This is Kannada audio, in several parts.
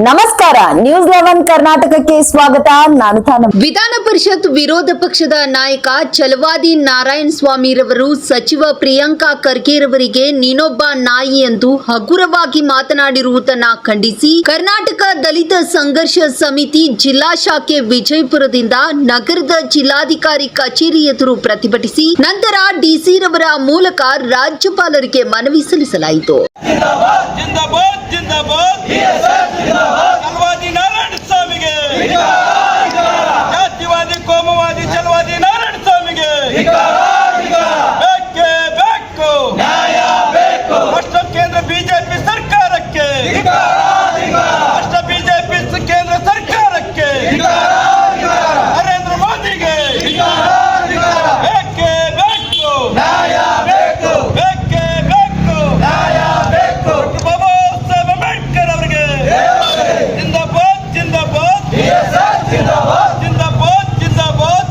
ನಮಸ್ಕಾರ, ನ್ಯೂಸ್ 11 ಕರ್ನಾಟಕಕ್ಕೆ ಸ್ವಾಗತ. ನಾನು ತಾನ. ವಿಧಾನ ಪರಿಷತ್ ವಿರೋಧ ಪಕ್ಷದ ನಾಯಕ ಛಲವಾದಿ ನಾರಾಯಣ ಸ್ವಾಮಿರವರು ಸಚಿವ ಪ್ರಿಯಾಂಕಾ ಖರ್ಗೆರವರಿಗೆ ನೀನೊಬ್ಬ ನಾಯಿ ಎಂದು ಹಗುರವಾಗಿ ಮಾತನಾಡಿರುವುದನ್ನು ಖಂಡಿಸಿ ಕರ್ನಾಟಕ ದಲಿತ ಸಂಘರ್ಷ ಸಮಿತಿ ಜಿಲ್ಲಾ ಶಾಖೆ ವಿಜಯಪುರದಿಂದ ನಗರದ ಜಿಲ್ಲಾಧಿಕಾರಿ ಕಚೇರಿ ಎದುರು ಪ್ರತಿಭಟಿಸಿ ನಂತರ ಡಿಸಿ ರವರ ಮೂಲಕ ರಾಜ್ಯಪಾಲರಿಗೆ ಮನವಿ ಸಲ್ಲಿಸಲಾಯಿತು. ಛಲವಾದಿ ನಾರಾಯಣ ಸ್ವಾಮಿಗೆ, ಜಾತಿವಾದಿ ಕೋಮುವಾದಿ ಛಲವಾದಿ ನಾರಾಯಣ ಸ್ವಾಮಿಗೆ ಬೇಕೇ ಬೇಕು, ರಾಷ್ಟ್ರ ಕೇಂದ್ರ ಬಿಜೆಪಿ ಸರ್ಕಾರಕ್ಕೆ, ರಾಷ್ಟ್ರ ಬಿಜೆಪಿ ಕೇಂದ್ರ ಸರ್ಕಾರಕ್ಕೆ, ನರೇಂದ್ರ ಮೋದಿಗೆ ಬೇಕೇ ಬೇಕು, ಬೇಕೇ ಬೇಕು, ಬಾಬಾ ಸಾಹೇಬ್ ಅಂಬೇಡ್ಕರ್ ಅವರಿಗೆ ಜಿಂದಾಬಾದ್, ಜಿಂದಾಬಾದ್, ಜಿಂದಾಬಾದ್, ಜಿಂದಾಬಾದ್.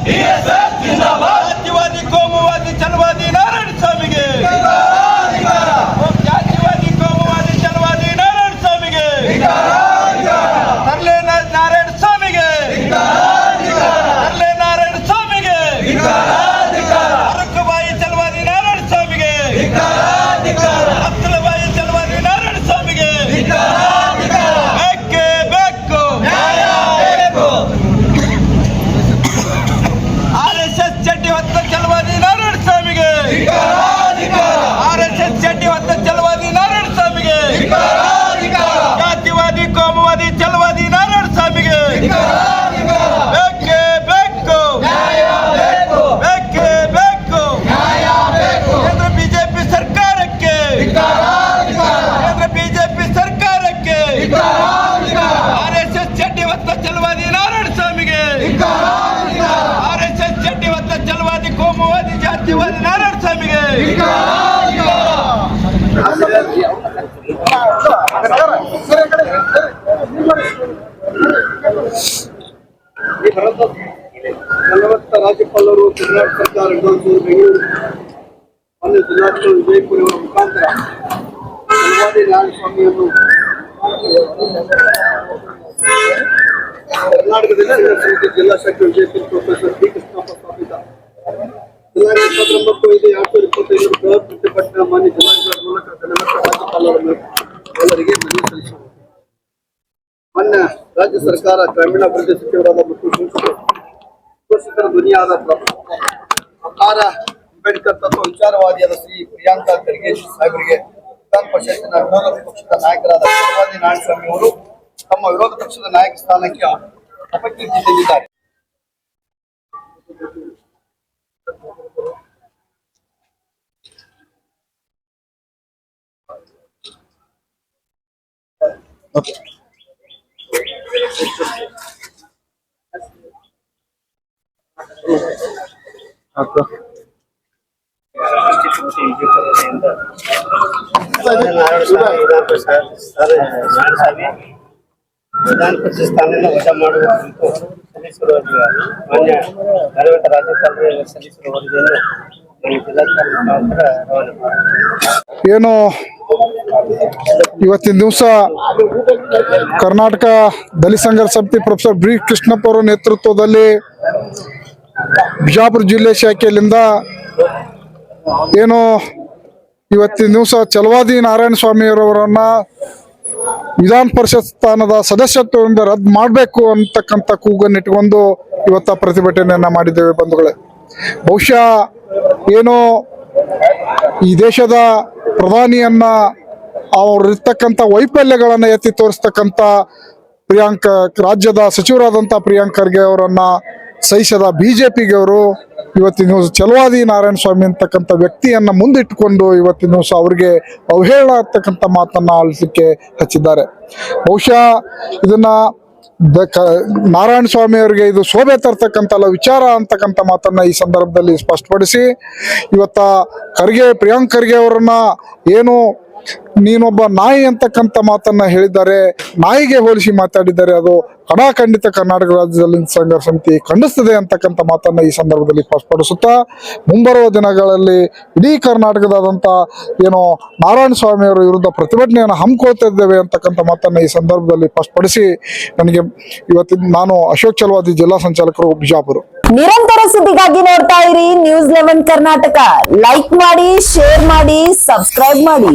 ಜಾತಿವಾದಿ ಕೋಮುವಾದಿ ಛಲವಾದಿ ನಾರಾಯಣ ಸ್ವಾಮಿಗೆ, ಜಾತಿವಾದಿ ಕೋಮುವಾದಿ ಛಲವಾದಿ ನಾರಾಯಣ ಸ್ವಾಮಿಗೆ, ತರ್ಲೆ ನಾರಾಯಣ ಸ್ವಾಮಿಗೆ, ತರ್ಲೆ ನಾರಾಯಣ ಸ್ವಾಮಿಗೆ, ಅರಕಬಾಯಿ ಛಲವಾದಿ ನಾರಾಯಣ ಸ್ವಾಮಿಗೆ, ಅತ್ತಲಬಾಯಿ ಛಲವಾದಿ ನಾರಾಯಣ ಸ್ವಾಮಿಗೆ ಬೇಕೇ ಬೇಕು. RSS ಚಡ್ಡಿ ಹೊತ್ತ ಛಲವಾದಿ ನಾರಾಯಣ ಸ್ವಾಮಿಗೆ, RSS ಚಡ್ಡಿ ಹೊತ್ತ ಛಲವಾದಿ ನಾರಾಯಣ ಸ್ವಾಮಿಗೆ, ಜಾತಿವಾದಿ ಕೋಮುವಾದಿ ಛಲವಾದಿ ನಾರಾಯಣ ಸ್ವಾಮಿಗೆ ಬೇಕೇ ಬೇಕು, ಬೇಕೇ ಬೇಕು. ಕೇಂದ್ರ ಬಿಜೆಪಿ ಸರ್ಕಾರಕ್ಕೆ, ಕೇಂದ್ರ ಬಿಜೆಪಿ ಸರ್ಕಾರಕ್ಕೆ, RSS ಚಡ್ಡಿ ಹೊತ್ತ ಛಲವಾದಿ ನಾರಾಯಣ ಸ್ವಾಮಿಗೆ, RSS ಚಡ್ಡಿ ಹೊತ್ತ ಛಲವಾದಿ ಕೋಮುವಾದಿ ಜಾತಿವಾದಿ ನಾರಾಯಣ ಸ್ವಾಮಿಗೆ ರಾಜ್ಯಪಾಲರು ಕರ್ನಾಟಕ ಸರ್ಕಾರ ಬೆಂಗಳೂರು ಮಾನ್ಯ ಜಿಲ್ಲಾಧಿಕಾರಿ ವಿಜಯಪುರ ಅವರ ಮುಖಾಂತರ ಛಲವಾದಿ ನಾರಾಯಣ ಸ್ವಾಮಿಯನ್ನು ಕರ್ನಾಟಕದಲ್ಲಿ ಸಮಿತಿ ಜಿಲ್ಲಾ ಶಾಖೆ ವಿಜಯಪುರ ಪ್ರೊಫೆಸರ್ ಡಿ ಕೃಷ್ಣಪ್ಪ ಸ್ಥಾಪಿತ ದಿನಾಂಕ 29/5/2025 ಬೃಹತ್ ಪ್ರತಿಭಟನಾ ಮಾನ್ಯ ಜಿಲ್ಲಾಧಿಕಾರಿ ಮೂಲಕ ಕರ್ನಾಟಕ ರಾಜ್ಯಪಾಲರ ಎಲ್ಲರಿಗೆ ಮನವಿ ಸಲ್ಲಿಸುವುದು. ಮಾನ್ಯ ರಾಜ್ಯ ಸರ್ಕಾರ ಗ್ರಾಮೀಣಾಭಿವೃದ್ಧಿ ಸಚಿವರಾದ ಮತ್ತು ಪೋಷಕರ ಧ್ವನಿಯಾದ ಪ್ರಕಾರ ಅಂಬೇಡ್ಕರ್ ತತ್ವ ವಿಚಾರವಾದಿಯಾದ ಶ್ರೀ ಪ್ರಿಯಾಂಕಾ ಖರ್ಗೆ ಸಾಹೇಬರಿಗೆ ವಿಧಾನ ಪರಿಷತ್ತಿನ ವಿರೋಧ ಪಕ್ಷದ ನಾಯಕರಾದ ಛಲವಾದಿ ನಾರಾಯಣ ಸ್ವಾಮಿ ಅವರು ತಮ್ಮ ವಿರೋಧ ಪಕ್ಷದ ನಾಯಕ ಸ್ಥಾನಕ್ಕೆ ಅಪಕೀರ್ತಿ ತಂದಿದ್ದಾರೆ. ವಿಧಾನ ಪರಿಷತ್ ಸ್ಥಾನದಿಂದ ವಜಾ ಮಾಡುವ ಕುರಿತು ಸಲ್ಲಿಸಿರುವ ಮಾನ್ಯ ಕರ್ನಾಟಕ ರಾಜ್ಯಪಾಲರು ಸಲ್ಲಿಸಿರುವ ವರದಿಯನ್ನು ಜಿಲ್ಲಾಧಿಕಾರಿ ಮುಖಾಂತರ ರವಾನೆ ಮಾಡಿದ್ದಾರೆ. ಏನು ಇವತ್ತಿನ ದಿವಸ ಕರ್ನಾಟಕ ದಲಿತ ಸಂಘರ್ಷ ಸಮಿತಿ ಪ್ರೊಫೆಸರ್ ಬಿ ಕೃಷ್ಣಪ್ಪ ಅವರ ನೇತೃತ್ವದಲ್ಲಿ ಬಿಜಾಪುರ ಜಿಲ್ಲೆ ಶಾಖೆಯಲ್ಲಿಂದ ಏನು ಇವತ್ತಿನ ದಿವಸ ಛಲವಾದಿ ನಾರಾಯಣ ಸ್ವಾಮಿಯವರನ್ನ ವಿಧಾನ ಪರಿಷತ್ ಸ್ಥಾನದ ಸದಸ್ಯತ್ವದಿಂದ ರದ್ದು ಮಾಡಬೇಕು ಅಂತಕ್ಕಂಥ ಕೂಗನ್ನು ಇಟ್ಕೊಂಡು ಇವತ್ತ ಪ್ರತಿಭಟನೆಯನ್ನ ಮಾಡಿದ್ದೇವೆ ಬಂಧುಗಳೇ. ಬಹುಶಃ ಏನು ಈ ದೇಶದ ಪ್ರಧಾನಿಯನ್ನ ಅವರಿರ್ತಕ್ಕಂಥ ವೈಫಲ್ಯಗಳನ್ನು ಎತ್ತಿ ತೋರಿಸ್ತಕ್ಕಂಥ ಪ್ರಿಯಾಂಕಾ ರಾಜ್ಯದ ಸಚಿವರಾದಂಥ ಪ್ರಿಯಾಂಕ್ ಖರ್ಗೆ ಅವರನ್ನ ಸಹಿಸದ ಬಿಜೆಪಿಗೆ ಅವರು ಇವತ್ತಿನ ದಿವಸ ಛಲವಾದಿ ನಾರಾಯಣ ಸ್ವಾಮಿ ಅಂತಕ್ಕಂಥ ವ್ಯಕ್ತಿಯನ್ನ ಮುಂದಿಟ್ಟುಕೊಂಡು ಇವತ್ತಿನ ದಿವಸ ಅವರಿಗೆ ಅವಹೇಳನ ಆಗ್ತಕ್ಕಂಥ ಮಾತನ್ನ ಆಲಿಸಲಿಕ್ಕೆ ಹಚ್ಚಿದ್ದಾರೆ. ಬಹುಶಃ ಇದನ್ನ ನಾರಾಯಣ ಸ್ವಾಮಿ ಅವರಿಗೆ ಇದು ಶೋಭೆ ತರ್ತಕ್ಕಂಥ ವಿಚಾರ ಅಂತಕ್ಕಂಥ ಮಾತನ್ನ ಈ ಸಂದರ್ಭದಲ್ಲಿ ಸ್ಪಷ್ಟಪಡಿಸಿ ಇವತ್ತ ಪ್ರಿಯಾಂಕ್ ಖರ್ಗೆ ಅವರನ್ನ ಏನು ನೀನೊಬ್ಬ ನಾಯಿ ಅಂತಕ್ಕಂಥ ಮಾತನ್ನ ಹೇಳಿದ್ದಾರೆ. ನಾಯಿಗೆ ಹೋಲಿಸಿ ಮಾತಾಡಿದ್ದಾರೆ. ಅದು ಖಂಡಿತ ಕರ್ನಾಟಕ ರಾಜ್ಯ ದಲಿತ ಸಂಘರ್ಷ ಸಮಿತಿ ಖಂಡಿಸ್ತದೆ ಅಂತಕ್ಕಂಥ ಮಾತನ್ನ ಈ ಸಂದರ್ಭದಲ್ಲಿ ಸ್ಪಷ್ಟಪಡಿಸುತ್ತಾ, ಮುಂಬರುವ ದಿನಗಳಲ್ಲಿ ಇಡೀ ಕರ್ನಾಟಕದಾದಂಥ ಏನು ನಾರಾಯಣ ಸ್ವಾಮಿಯವರ ವಿರುದ್ಧ ಪ್ರತಿಭಟನೆಯನ್ನು ಹಮ್ಮಿಕೊಳ್ತಾ ಇದ್ದೇವೆ ಅಂತಕ್ಕಂಥ ಮಾತನ್ನ ಈ ಸಂದರ್ಭದಲ್ಲಿ ಸ್ಪಷ್ಟಪಡಿಸಿ ನನಗೆ ಇವತ್ತಿನ ನಾನು ಅಶೋಕ್ ಚಲವಾದಿ ಜಿಲ್ಲಾ ಸಂಚಾಲಕರು, ಬಿಜಾಪುರ. ನಿರಂತರ ಸುದ್ದಿಗಾಗಿ ನೋಡ್ತಾ ಇರಿ News 11 ಕರ್ನಾಟಕ. ಲೈಕ್ ಮಾಡಿ, ಶೇರ್ ಮಾಡಿ, ಸಬ್ಸ್ಕ್ರೈಬ್ ಮಾಡಿ.